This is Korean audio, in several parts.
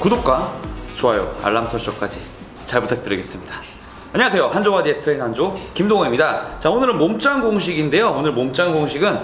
구독과 좋아요, 알람 설정까지 잘 부탁드리겠습니다. 안녕하세요. 한조와 디에트 트레이너 한조 김동호입니다. 자, 오늘은 몸짱 공식인데요. 오늘 몸짱 공식은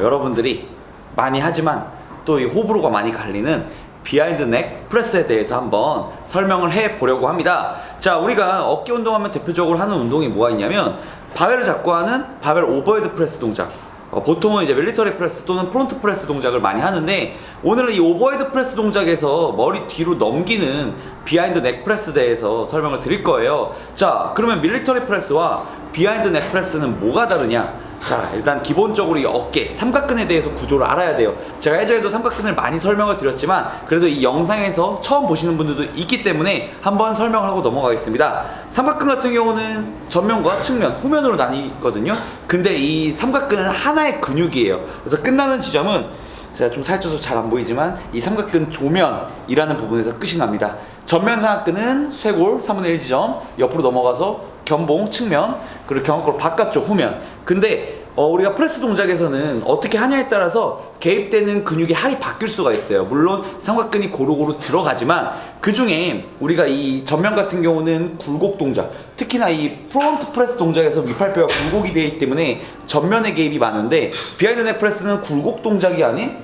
여러분들이 많이 하지만 또 이 호불호가 많이 갈리는 비하인드 넥 프레스에 대해서 한번 설명을 해 보려고 합니다. 자, 우리가 어깨 운동하면 대표적으로 하는 운동이 뭐가 있냐면 바벨을 잡고 하는 바벨 오버헤드 프레스 동작, 보통은 이제 밀리터리 프레스 또는 프론트 프레스 동작을 많이 하는데, 오늘은 이 오버헤드 프레스 동작에서 머리 뒤로 넘기는 비하인드 넥 프레스에 대해서 설명을 드릴 거예요. 자, 그러면 밀리터리 프레스와 비하인드 넥 프레스는 뭐가 다르냐? 자, 일단 기본적으로 이 어깨, 삼각근에 대해서 구조를 알아야 돼요. 제가 예전에도 삼각근을 많이 설명을 드렸지만 그래도 이 영상에서 처음 보시는 분들도 있기 때문에 한번 설명을 하고 넘어가겠습니다. 삼각근 같은 경우는 전면과 측면, 후면으로 나뉘거든요. 근데 이 삼각근은 하나의 근육이에요. 그래서 끝나는 지점은 제가 좀 살쪄서 잘 안 보이지만 이 삼각근 조면이라는 부분에서 끝이 납니다. 전면 삼각근은 쇄골 3분의 1 지점, 옆으로 넘어가서 견봉 측면, 그리고 견갑골 바깥쪽 후면. 근데 우리가 프레스 동작에서는 어떻게 하냐에 따라서 개입되는 근육의 할이 바뀔 수가 있어요. 물론 삼각근이 고루고루 들어가지만 그 중에 우리가 이 전면 같은 경우는 굴곡 동작, 특히나 이 프론트 프레스 동작에서 위팔뼈가 굴곡이 되기 때문에 전면에 개입이 많은데, 비하인드 넥 프레스는 굴곡 동작이 아닌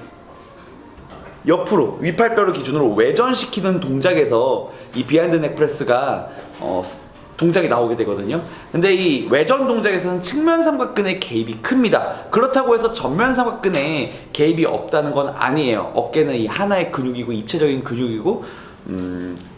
옆으로 위팔뼈를 기준으로 외전시키는 동작에서 이 비하인드 넥 프레스가 동작이 나오게 되거든요. 근데 이 외전 동작에서는 측면 삼각근의 개입이 큽니다. 그렇다고 해서 전면 삼각근에 개입이 없다는 건 아니에요. 어깨는 이 하나의 근육이고 입체적인 근육이고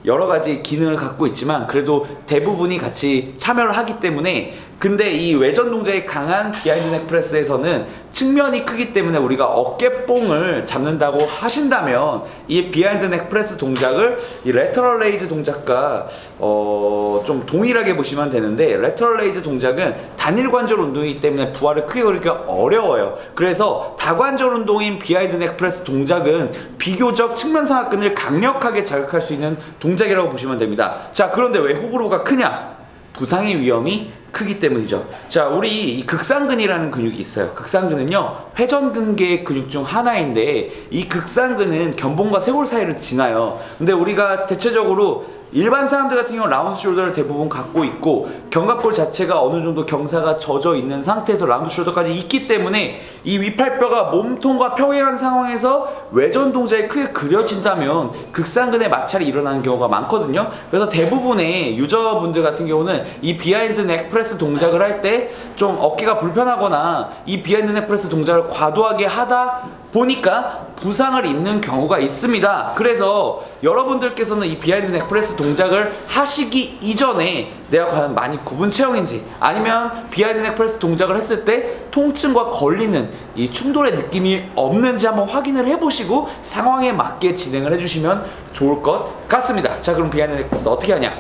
여러 가지 기능을 갖고 있지만 그래도 대부분이 같이 참여를 하기 때문에, 근데 이 외전 동작이 강한 비하인드 넥 프레스에서는 측면이 크기 때문에 우리가 어깨뽕을 잡는다고 하신다면 이 비하인드 넥 프레스 동작을 이 레터럴 레이즈 동작과 좀 동일하게 보시면 되는데, 레터럴 레이즈 동작은 단일 관절 운동이기 때문에 부하를 크게 걸기가 어려워요. 그래서 다관절 운동인 비하인드 넥 프레스 동작은 비교적 측면 삼각근을 강력하게 자극할 수 있는 동작이라고 보시면 됩니다. 자, 그런데 왜 호불호가 크냐? 부상의 위험이 크기 때문이죠. 자, 우리 이 극상근이라는 근육이 있어요. 극상근은요, 회전근개의 근육 중 하나인데 이 극상근은 견봉과 쇄골 사이를 지나요. 근데 우리가 대체적으로 일반 사람들 같은 경우 라운드 숄더를 대부분 갖고 있고 견갑골 자체가 어느 정도 경사가 젖어 있는 상태에서 라운드 숄더까지 있기 때문에 이 위팔뼈가 몸통과 평행한 상황에서 외전 동작이 크게 그려진다면 극상근의 마찰이 일어나는 경우가 많거든요. 그래서 대부분의 유저분들 같은 경우는 이 비하인드 넥 프레스 동작을 할 때 좀 어깨가 불편하거나 이 비하인드 넥 프레스 동작을 과도하게 하다 보니까 부상을 입는 경우가 있습니다. 그래서 여러분들께서는 이 비하인드 넥 프레스 동작을 하시기 이전에 내가 과연 많이 굽은 체형인지, 아니면 비하인드 넥 프레스 동작을 했을 때 통증과 걸리는 이 충돌의 느낌이 없는지 한번 확인을 해보시고 상황에 맞게 진행을 해주시면 좋을 것 같습니다. 자, 그럼 비하인드 넥 프레스 어떻게 하냐?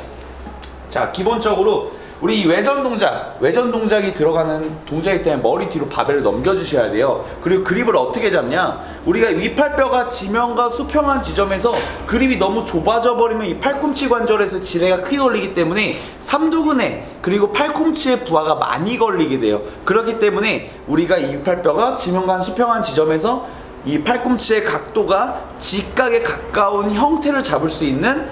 자, 기본적으로 우리 이 외전 동작이 들어가는 동작이기 때문에 머리 뒤로 바벨을 넘겨주셔야 돼요. 그리고 그립을 어떻게 잡냐? 우리가 위팔뼈가 지면과 수평한 지점에서 그립이 너무 좁아져 버리면 이 팔꿈치 관절에서 지뢰가 크게 걸리기 때문에 삼두근에 그리고 팔꿈치에 부하가 많이 걸리게 돼요. 그렇기 때문에 우리가 이 위팔뼈가 지면과 수평한 지점에서 이 팔꿈치의 각도가 직각에 가까운 형태를 잡을 수 있는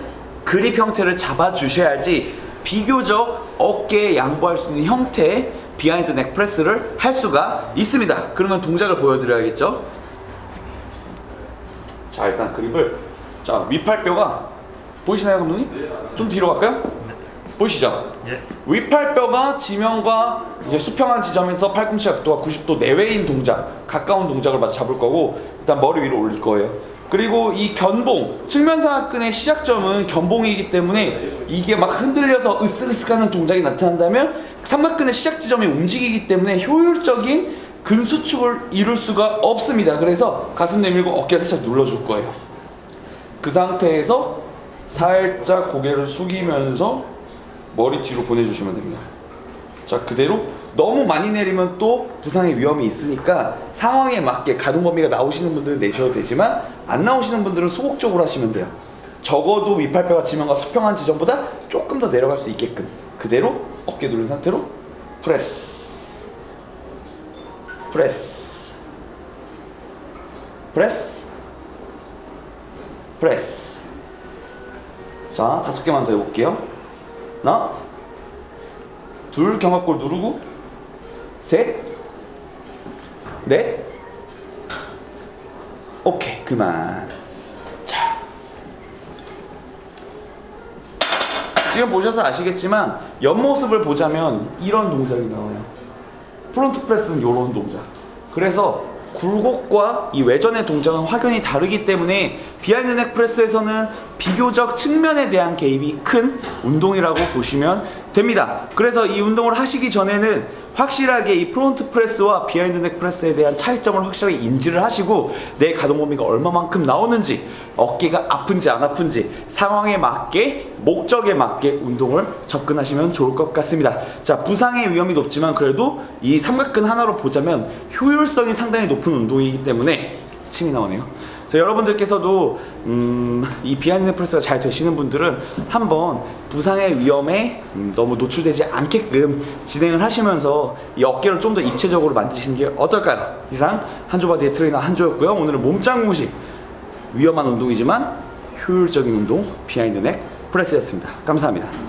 그립 형태를 잡아주셔야지 비교적 어깨에 양보할 수 있는 형태의 비하인드 넥 프레스를 할 수가 있습니다. 그러면 동작을 보여드려야겠죠? 자, 일단 그립을, 자, 위팔뼈가 보이시나요, 감독님? 좀 뒤로 갈까요? 보이시죠? 예. 위팔뼈가 지면과 이제 수평한 지점에서 팔꿈치 각도가 90도 내외인 동작, 가까운 동작을 마저 잡을 거고, 일단 머리 위로 올릴 거예요. 그리고 이 견봉, 측면 삼각근의 시작점은 견봉이기 때문에 이게 막 흔들려서 으쓱으쓱하는 동작이 나타난다면 삼각근의 시작 지점이 움직이기 때문에 효율적인 근수축을 이룰 수가 없습니다. 그래서 가슴 내밀고 어깨를 살짝 눌러줄 거예요. 그 상태에서 살짝 고개를 숙이면서 머리 뒤로 보내주시면 됩니다. 자, 그대로 너무 많이 내리면 또 부상의 위험이 있으니까 상황에 맞게 가동 범위가 나오시는 분들은 내셔도 되지만 안 나오시는 분들은 소극적으로 하시면 돼요. 적어도 위팔뼈가 지면과 수평한 지점보다 조금 더 내려갈 수 있게끔 그대로 어깨 누른 상태로 프레스 프레스 프레스 프레스 자, 5개만 더 해볼게요. 하나, 둘, 견갑골 누르고, 셋, 넷, 오케이, 그만. 자, 지금 보셔서 아시겠지만 옆모습을 보자면 이런 동작이 나와요. 프론트 프레스는 이런 동작. 그래서 굴곡과 이 외전의 동작은 확연히 다르기 때문에 비하인드 넥 프레스에서는 비교적 측면에 대한 개입이 큰 운동이라고 보시면 됩니다. 그래서 이 운동을 하시기 전에는 확실하게 이 프론트 프레스와 비하인드 넥 프레스에 대한 차이점을 확실하게 인지를 하시고 내 가동 범위가 얼마만큼 나오는지, 어깨가 아픈지 안 아픈지 상황에 맞게, 목적에 맞게 운동을 접근하시면 좋을 것 같습니다. 자, 부상의 위험이 높지만 그래도 이 삼각근 하나로 보자면 효율성이 상당히 높은 운동이기 때문에 침이 나오네요. 그래서 여러분들께서도 이 비하인드 넥 프레스가 잘 되시는 분들은 한번 부상의 위험에 너무 노출되지 않게끔 진행을 하시면서 이 어깨를 좀 더 입체적으로 만드시는 게 어떨까요? 이상 한조바디의 트레이너 한조였고요. 오늘은 몸짱 공식, 위험한 운동이지만 효율적인 운동 비하인드 넥 프레스였습니다. 감사합니다.